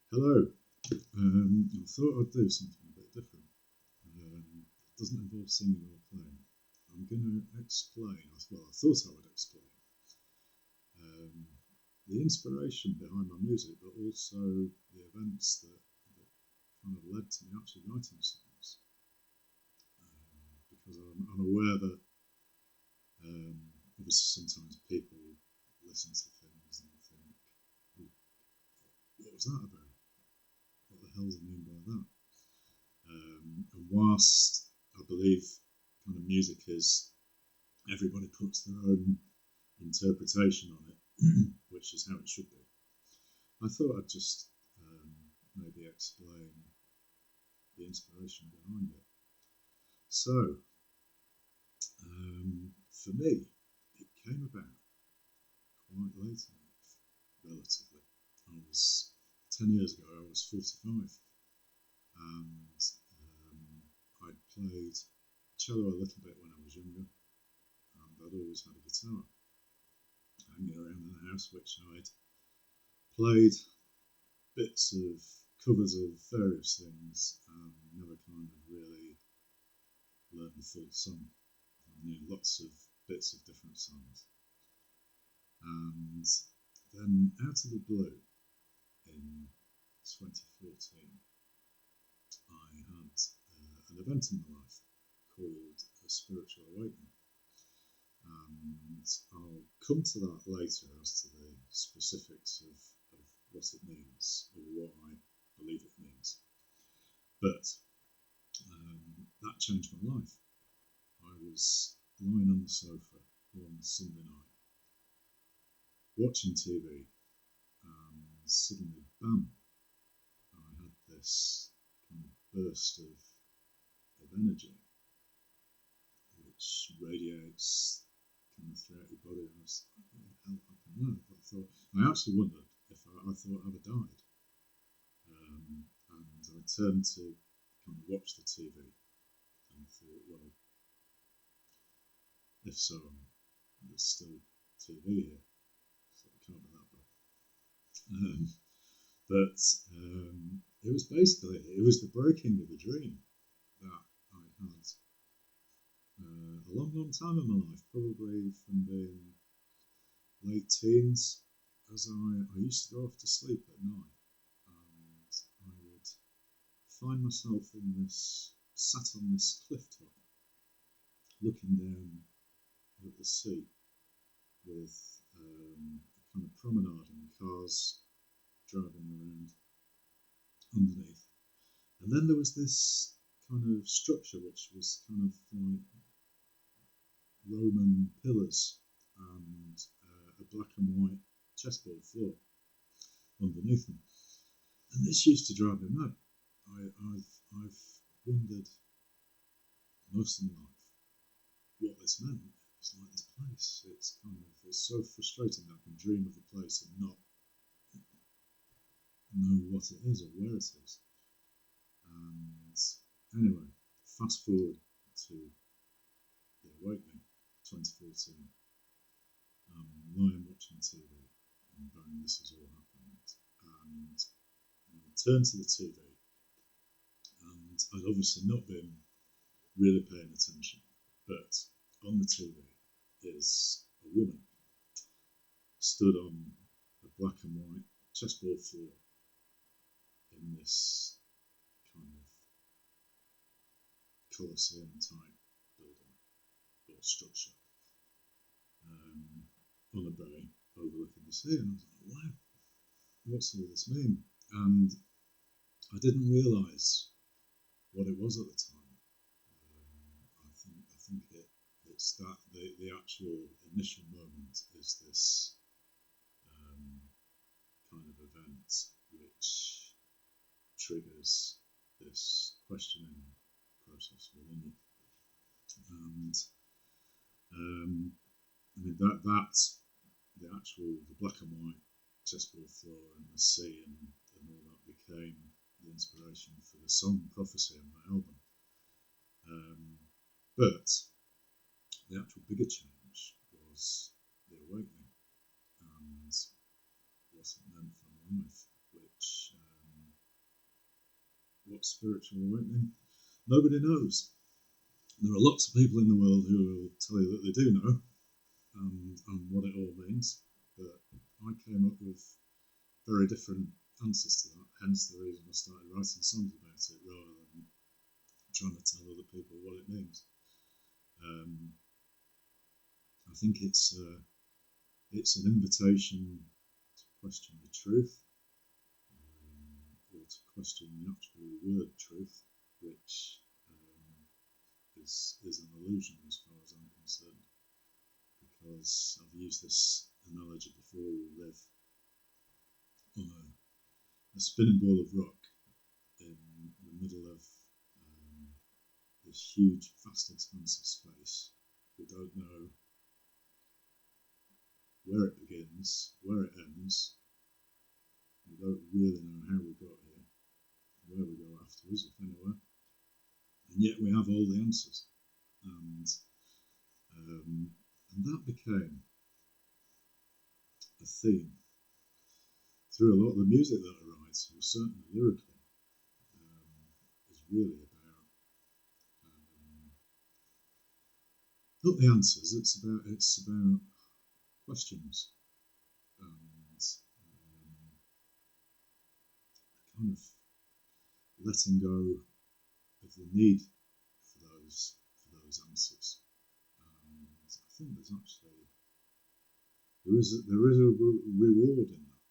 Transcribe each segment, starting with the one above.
Hello. I thought I'd do something a bit different. It doesn't involve singing or playing. I'm going to explain, well, I thought I would explain um, the inspiration behind my music, but also the events that kind of led to me actually writing songs. Because I'm aware that obviously sometimes people listen to things and think, "Oh, what was that about? What the hell does it mean by that?" And whilst I believe kind of music is everybody puts their own interpretation on it, which is how it should be, I thought I'd just maybe explain the inspiration behind it. So, for me, it came about quite late in life, relatively. I was 10 years ago, I was 45, and I'd played cello a little bit when I was younger, and I'd always had a guitar hanging around in the house, which I'd played bits of covers of various things and never kind of really learned the full song. I knew lots of bits of different songs. And then out of the blue in 2014, I had an event in my life called a spiritual awakening. And I'll come to that later as to the specifics of what it means or what I believe it means. But that changed my life. I was lying on the sofa one Sunday night watching TV, and suddenly, bam, I had this kind of burst of energy which radiates kind of throughout your body. And I was like, what the hell happened there? I actually wondered if I thought I'd died. And I turned to kind of watch the TV and thought, well, if so, there's still TV here, so it can't be that bad. But it was the breaking of a dream that I had a long, long time in my life, probably from being late teens, as I used to go off to sleep at night, and I would find myself sat on this cliff top, looking down at the sea, with a kind of promenade and cars driving around underneath. And then there was this kind of structure which was kind of like Roman pillars and a black and white chessboard floor underneath me. And this used to drive me mad. I've wondered most of my life what this meant. It's like this place. It's so frustrating that I can dream of a place and not know what it is or where it is. And anyway, fast forward to the awakening, 2014. I'm lying watching TV, and bang, this has all happened. And I turned to the TV, and I'd obviously not been really paying attention, but on the TV is a woman stood on a black and white chessboard floor in this kind of Colosseum type building or structure on a bay overlooking the sea. And I was like, wow, what's all this mean? And I didn't realise what it was at the time. I think it's that the actual initial moment is this kind of event which triggers this questioning process within you. And I mean that's the black and white chessboard floor and the sea and all that became the inspiration for the song Prophecy on my album. But the actual bigger change was the awakening and what it meant for my life, which What's spiritual awakening? Nobody knows. There are lots of people in the world who will tell you that they do know, and what it all means. But I came up with very different answers to that. Hence the reason I started writing songs about it rather than trying to tell other people what it means. I think it's an invitation to question the truth, or to question the actual word truth, which is an illusion as far as I'm concerned. Because I've used this analogy before: we live on a spinning ball of rock in the middle of this huge, vast expanse of space. We don't know where it begins, where it ends. We don't really know how we got here, where we go afterwards, if anywhere. And yet we have all the answers. And that became a theme through a lot of the music that I write, or certainly lyrically, is really about not the answers. It's about questions, and kind of letting go of the need for those answers. And I think there is a reward in that.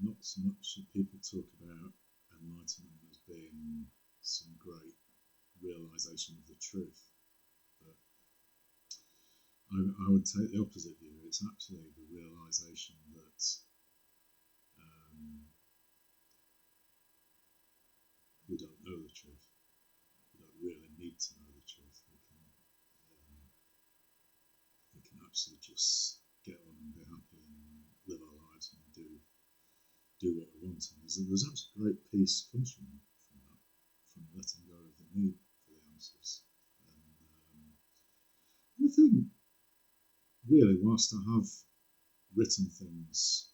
Not so much that people talk about enlightenment as being some great realization of the truth, but I would take the opposite view. It's actually the realization that we don't know the truth. We don't really need to know the truth. We can actually just get on and be happy and live our lives and do what we want. And there's actually great peace comes from that, from letting go of the need for the answers. And I think, really, whilst I have written things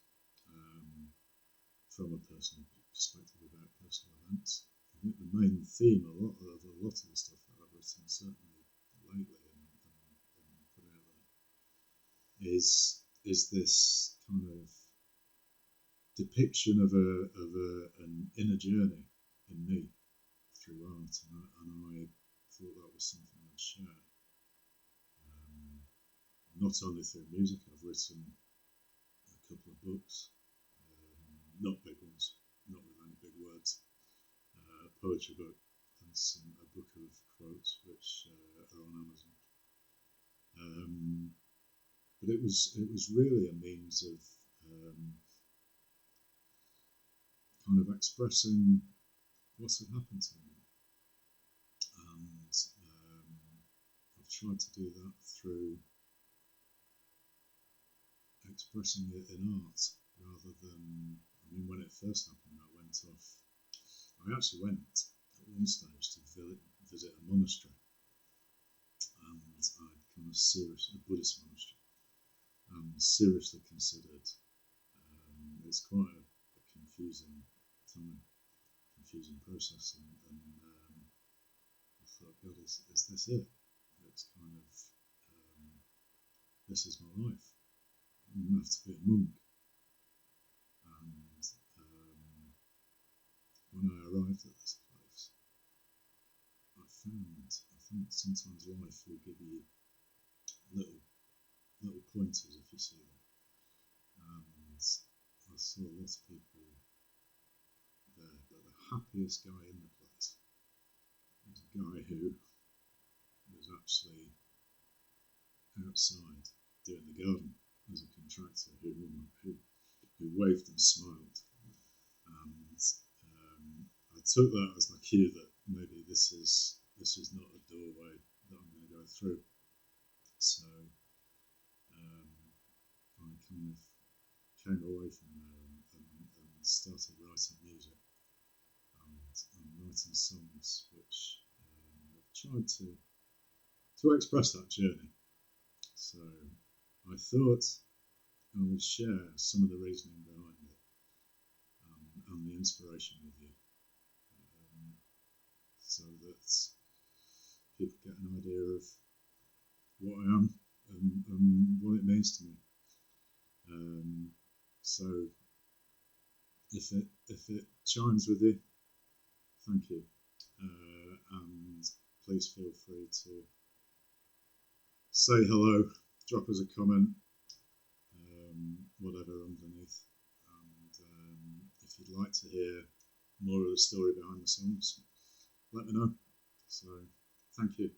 from a personal perspective about personal events, I think the main theme a lot of the stuff that I've written, certainly lately and put out there, is this kind of depiction of an inner journey in me through art, and I thought that was something I'd share. Not only through music, I've written a couple of books, not big ones, not with any big words, a poetry book and a book of quotes which are on Amazon. But it was really a means of kind of expressing what had happened to me, and I've tried to do that through expressing it in art rather than, when it first happened, I actually went at one stage to visit a monastery, and I'd kind of a Buddhist monastery, and seriously considered, it's quite a confusing time, confusing process, and I thought, God, is this it? It's kind of, this is my life. I'm going to have to be a monk. And when I arrived at this place, I think sometimes life will give you little pointers, if you see them. And I saw a lot of people there, but the happiest guy in the place was a guy who was actually outside doing the garden as a contractor, who waved and smiled, and I took that as my cue that maybe this is not a doorway that I'm going to go through. So I kind of came away from there and started writing music and writing songs which have tried to express that journey. So I thought I would share some of the reasoning behind it, and the inspiration with you. so that people get an idea of what I am and what it means to me. So if it chimes with you, thank you, and please feel free to say hello, drop us a comment, whatever underneath. And if you'd like to hear more of the story behind the songs, let me know. So thank you.